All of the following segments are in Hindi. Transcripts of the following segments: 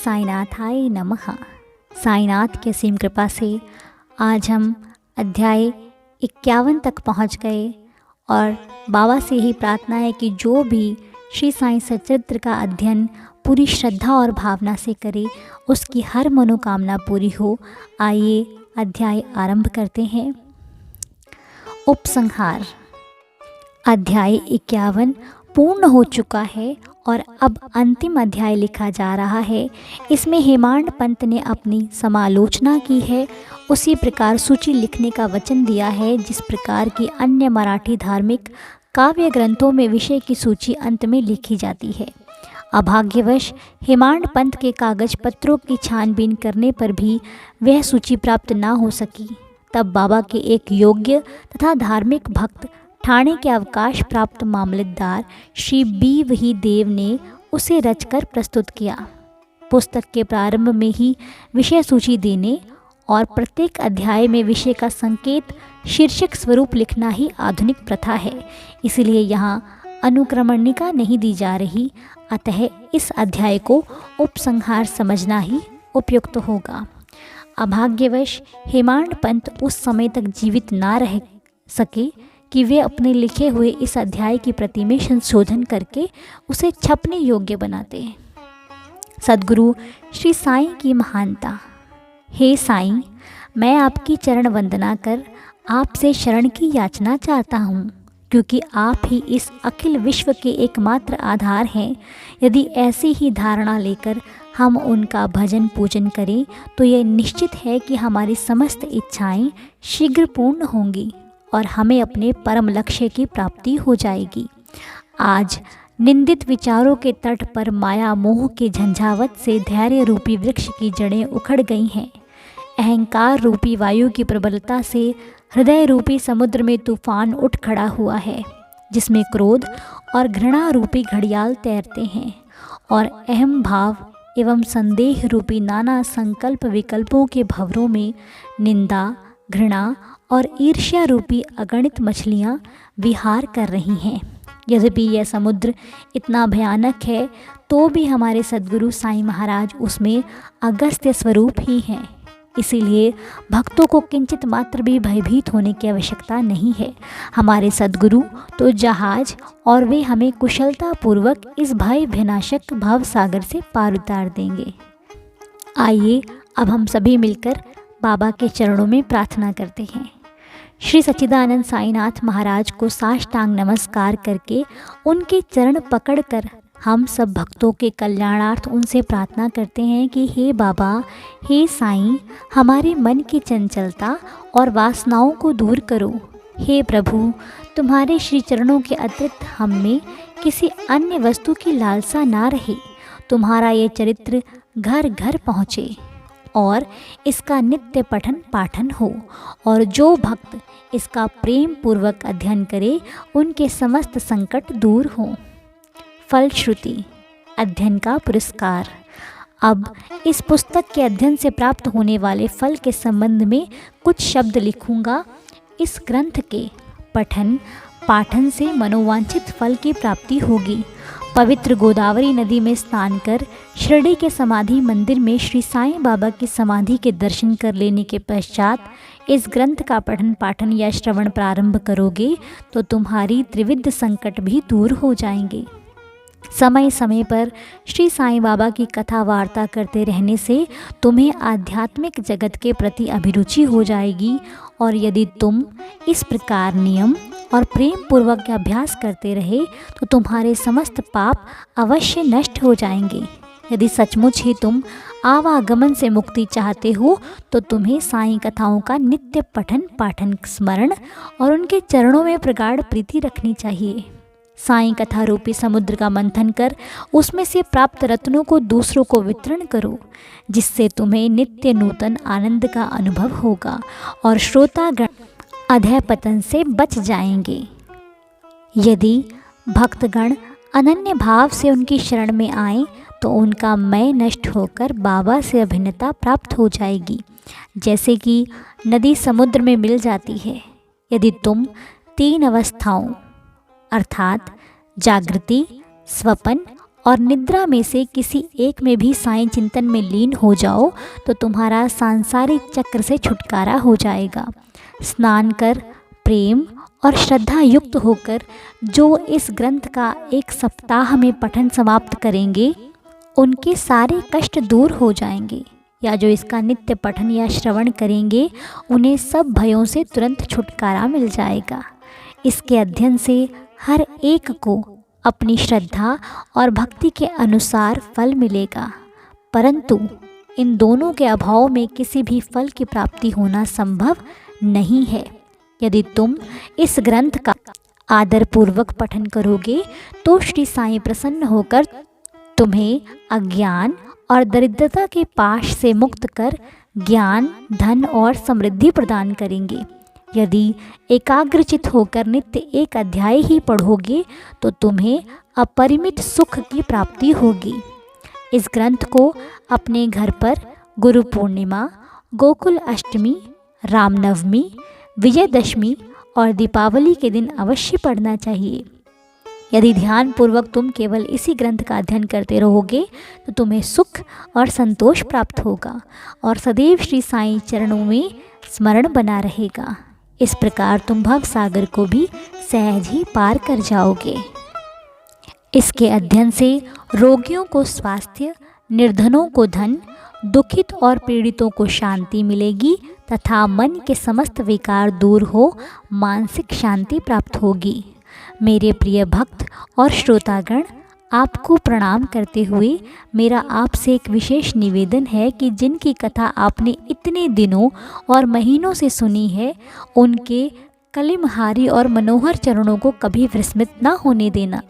साईनाथाय नमः। साईनाथ की असीम कृपा से आज हम अध्याय 51 तक पहुंच गए और बाबा से ही प्रार्थना है कि जो भी श्री साईं सच्चित्र का अध्ययन पूरी श्रद्धा और भावना से करे उसकी हर मनोकामना पूरी हो। आइए अध्याय आरंभ करते हैं। उपसंहार। अध्याय 51 पूर्ण हो चुका है और अब अंतिम अध्याय लिखा जा रहा है। इसमें हेमांड पंत ने अपनी समालोचना की है। उसी प्रकार सूची लिखने का वचन दिया है जिस प्रकार की अन्य मराठी धार्मिक काव्य ग्रंथों में विषय की सूची अंत में लिखी जाती है। अभाग्यवश हेमांड पंत के कागज पत्रों की छानबीन करने पर भी वह सूची प्राप्त न हो सकी। तब बाबा के एक योग्य तथा धार्मिक भक्त ठाणे के अवकाश प्राप्त मामलतदार श्री बी वही देव ने उसे रचकर प्रस्तुत किया। पुस्तक के प्रारंभ में ही विषय सूची देने और प्रत्येक अध्याय में विषय का संकेत शीर्षक स्वरूप लिखना ही आधुनिक प्रथा है, इसलिए यहाँ अनुक्रमणिका नहीं दी जा रही। अतः इस अध्याय को उपसंहार समझना ही उपयुक्त होगा। अभाग्यवश हेमांड पंत उस समय तक जीवित ना रह सके कि वे अपने लिखे हुए इस अध्याय की प्रति में संशोधन करके उसे छपने योग्य बनाते। सद्गुरु श्री साईं की महानता। हे साईं, मैं आपकी चरण वंदना कर आपसे शरण की याचना चाहता हूँ, क्योंकि आप ही इस अखिल विश्व के एकमात्र आधार हैं। यदि ऐसी ही धारणा लेकर हम उनका भजन पूजन करें तो यह निश्चित है कि हमारी समस्त इच्छाएं शीघ्र पूर्ण होंगी और हमें अपने परम लक्ष्य की प्राप्ति हो जाएगी। आज निंदित विचारों के तट पर माया मोह के झंझावत से धैर्य रूपी वृक्ष की जड़ें उखड़ गई हैं। अहंकार रूपी वायु की प्रबलता से हृदय रूपी समुद्र में तूफान उठ खड़ा हुआ है, जिसमें क्रोध और घृणा रूपी घड़ियाल तैरते हैं और अहम भाव एवं संदेह रूपी नाना संकल्प विकल्पों के भंवरों में निंदा, घृणा और ईर्ष्या रूपी अगणित मछलियाँ विहार कर रही हैं। यद्यपि यह समुद्र इतना भयानक है तो भी हमारे सद्गुरु साईं महाराज उसमें अगस्त्य स्वरूप ही हैं। इसीलिए भक्तों को किंचित मात्र भी भयभीत होने की आवश्यकता नहीं है। हमारे सद्गुरु तो जहाज और वे हमें कुशलतापूर्वक इस भय विनाशक भव सागर से पार उतार देंगे। आइए अब हम सभी मिलकर बाबा के चरणों में प्रार्थना करते हैं। श्री सच्चिदानंद साईनाथ महाराज को साष्टांग नमस्कार करके उनके चरण पकड़कर हम सब भक्तों के कल्याणार्थ उनसे प्रार्थना करते हैं कि हे बाबा, हे साईं, हमारे मन की चंचलता और वासनाओं को दूर करो। हे प्रभु, तुम्हारे श्री चरणों के अतिरिक्त हम में किसी अन्य वस्तु की लालसा ना रहे। तुम्हारा ये चरित्र घर घर पहुँचे और इसका नित्य पठन पाठन हो, और जो भक्त इसका प्रेम पूर्वक अध्ययन करे उनके समस्त संकट दूर हों। फलश्रुति। अध्ययन का पुरस्कार। अब इस पुस्तक के अध्ययन से प्राप्त होने वाले फल के संबंध में कुछ शब्द लिखूंगा। इस ग्रंथ के पठन पाठन से मनोवांछित फल की प्राप्ति होगी। पवित्र गोदावरी नदी में स्नान कर शिरडी के समाधि मंदिर में श्री साईं बाबा की समाधि के दर्शन कर लेने के पश्चात इस ग्रंथ का पठन पाठन या श्रवण प्रारंभ करोगे तो तुम्हारी त्रिविध संकट भी दूर हो जाएंगे। समय समय पर श्री साईं बाबा की कथा वार्ता करते रहने से तुम्हें आध्यात्मिक जगत के प्रति अभिरुचि हो जाएगी, और यदि तुम इस प्रकार नियम और प्रेम पूर्वक अभ्यास करते रहे तो तुम्हारे समस्त पाप अवश्य नष्ट हो जाएंगे। यदि सचमुच ही तुम आवागमन से मुक्ति चाहते हो तो तुम्हें साईं कथाओं का नित्य पठन पाठन स्मरण और उनके चरणों में प्रगाढ़ प्रीति रखनी चाहिए। साईं कथा रूपी समुद्र का मंथन कर उसमें से प्राप्त रत्नों को दूसरों को वितरण करो, जिससे तुम्हें नित्य नूतन आनंद का अनुभव होगा और श्रोतागण अधः पतन से बच जाएंगे। यदि भक्तगण अनन्य भाव से उनकी शरण में आए तो उनका मैं नष्ट होकर बाबा से अभिन्नता प्राप्त हो जाएगी, जैसे कि नदी समुद्र में मिल जाती है। यदि तुम 3 अवस्थाओं अर्थात जागृति, स्वपन और निद्रा में से किसी एक में भी साईं चिंतन में लीन हो जाओ तो तुम्हारा सांसारिक चक्र से छुटकारा हो जाएगा। स्नान कर प्रेम और श्रद्धा युक्त होकर जो इस ग्रंथ का 1 सप्ताह में पठन समाप्त करेंगे उनके सारे कष्ट दूर हो जाएंगे, या जो इसका नित्य पठन या श्रवण करेंगे उन्हें सब भयों से तुरंत छुटकारा मिल जाएगा। इसके अध्ययन से हर एक को अपनी श्रद्धा और भक्ति के अनुसार फल मिलेगा, परंतु इन दोनों के अभाव में किसी भी फल की प्राप्ति होना संभव नहीं है। यदि तुम इस ग्रंथ का आदरपूर्वक पठन करोगे तो श्री साईं प्रसन्न होकर तुम्हें अज्ञान और दरिद्रता के पाश से मुक्त कर ज्ञान, धन और समृद्धि प्रदान करेंगे। यदि एकाग्रचित होकर नित्य 1 अध्याय ही पढ़ोगे तो तुम्हें अपरिमित सुख की प्राप्ति होगी। इस ग्रंथ को अपने घर पर गुरु पूर्णिमा, गोकुल अष्टमी, रामनवमी, विजयदशमी और दीपावली के दिन अवश्य पढ़ना चाहिए। यदि ध्यानपूर्वक तुम केवल इसी ग्रंथ का अध्ययन करते रहोगे तो तुम्हें सुख और संतोष प्राप्त होगा और सदैव श्री साईं चरणों में स्मरण बना रहेगा। इस प्रकार तुम भव सागर को भी सहज ही पार कर जाओगे। इसके अध्ययन से रोगियों को स्वास्थ्य, निर्धनों को धन, दुखित और पीड़ितों को शांति मिलेगी तथा मन के समस्त विकार दूर हो मानसिक शांति प्राप्त होगी। मेरे प्रिय भक्त और श्रोतागण, आपको प्रणाम करते हुए मेरा आपसे एक विशेष निवेदन है कि जिनकी कथा आपने इतने दिनों और महीनों से सुनी है उनके कलिमहारी और मनोहर चरणों को कभी विस्मृत न होने देना।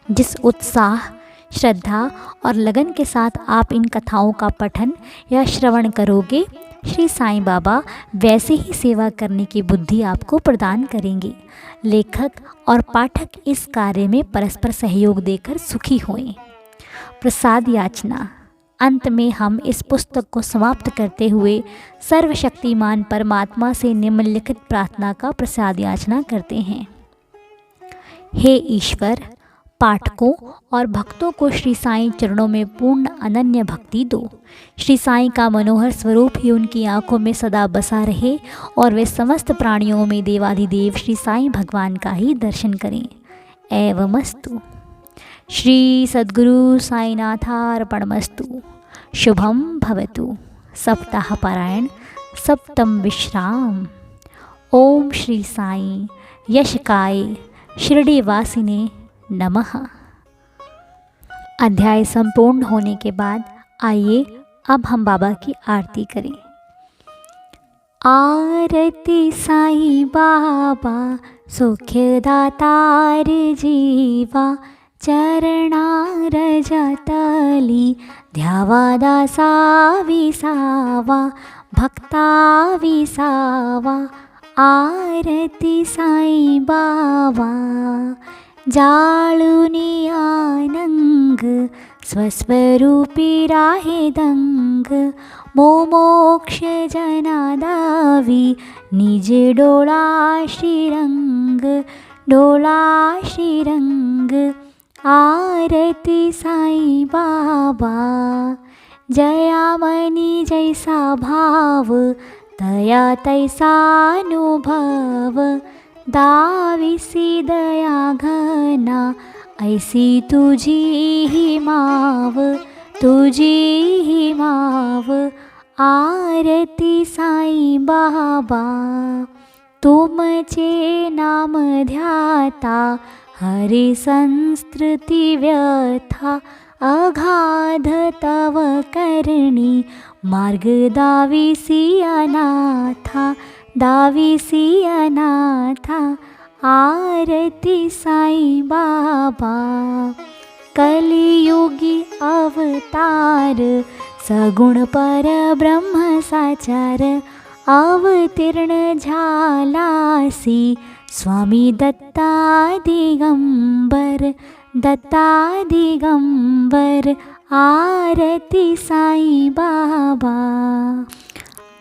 जिस उत्साह, श्रद्धा और लगन के साथ आप इन कथाओं का पठन या श्रवण करोगे, श्री साईं बाबा वैसे ही सेवा करने की बुद्धि आपको प्रदान करेंगे। लेखक और पाठक इस कार्य में परस्पर सहयोग देकर सुखी होएं। प्रसाद याचना। अंत में हम इस पुस्तक को समाप्त करते हुए सर्वशक्तिमान परमात्मा से निम्नलिखित प्रार्थना का प्रसाद याचना करते हैं। हे ईश्वर, पाठकों और भक्तों को श्री साईं चरणों में पूर्ण अनन्य भक्ति दो। श्री साईं का मनोहर स्वरूप ही उनकी आंखों में सदा बसा रहे और वे समस्त प्राणियों में देवाधिदेव श्री साईं भगवान का ही दर्शन करें। एवमस्तु। श्री सद्गुरु साईनाथार्पणमस्तु। शुभम भवतु। सप्ताह पारायण सप्तम विश्राम। ओम श्री साईं यशकाय शिरडीवासिने नमः। अध्याय संपूर्ण होने के बाद आइए अब हम बाबा की आरती करें। आरती साईं बाबा सुखदातार जीवा, चरणार जतली ध्यावा दासा विसावा, भक्ता विसावा। आरती साईं बाबा जाळुनी आनंग, स्वस्वरूपी राहे दंग। मोमोक्ष जनादावी निज डोळा श्रीरंग, डोळा श्रीरंग। आरती साईं बाबा जयामनी जैसा भाव, दया तैसा अनुभव। दाविसी दया घना, ऐसी तुझी ही माव, तुझी ही माव। आरती साईं बाबा तुमचे नाम ध्याता, हरि संस्कृती व्यथा। अगाध तव करणी, मार्ग दाविसी अनाथा, दाविसी अनाथा। आरती साईं बाबा कलियुगी अवतार, सगुण परब्रह्म साचार। अवतीर्ण झालासी, स्वामी दत्ता दिगंबर, दत्ता दिगंबर। आरती साईं बाबा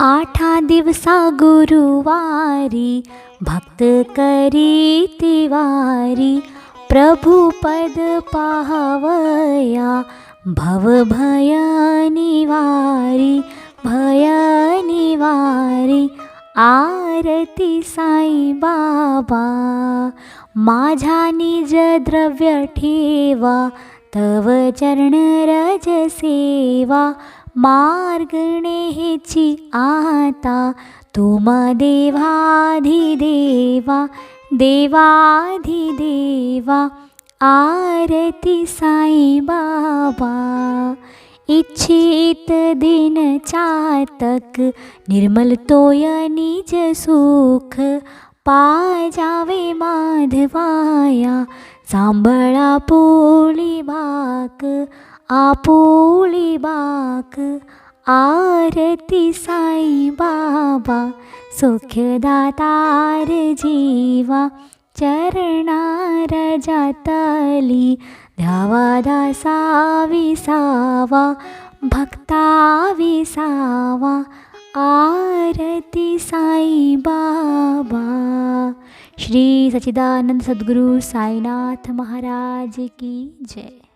8 दिवसा गुरुवारी, भक्त करी तिवारी। प्रभुपद पाहवया भवभय निवारी भय निवारी आरती साई बाबा माझा निज द्रव्य ठेवा तव चरण रज सेवा मार्ग नेची आता तुम देवाधिदेवा देवाधिदेवा आरती साई बाबा इच्छित दिन चातक निर्मल तोय निज सुख पाजावे माधवाया सांभळा पोळी बाक आपोळी बाक आरती साई बाबा सुखदातार जीवा चरणार जातली ध्यावा दासा विसावा भक्ता विसावा आरती साई बाबा। श्री सच्चिदानंद सद्गुरु साईनाथ महाराज की जय।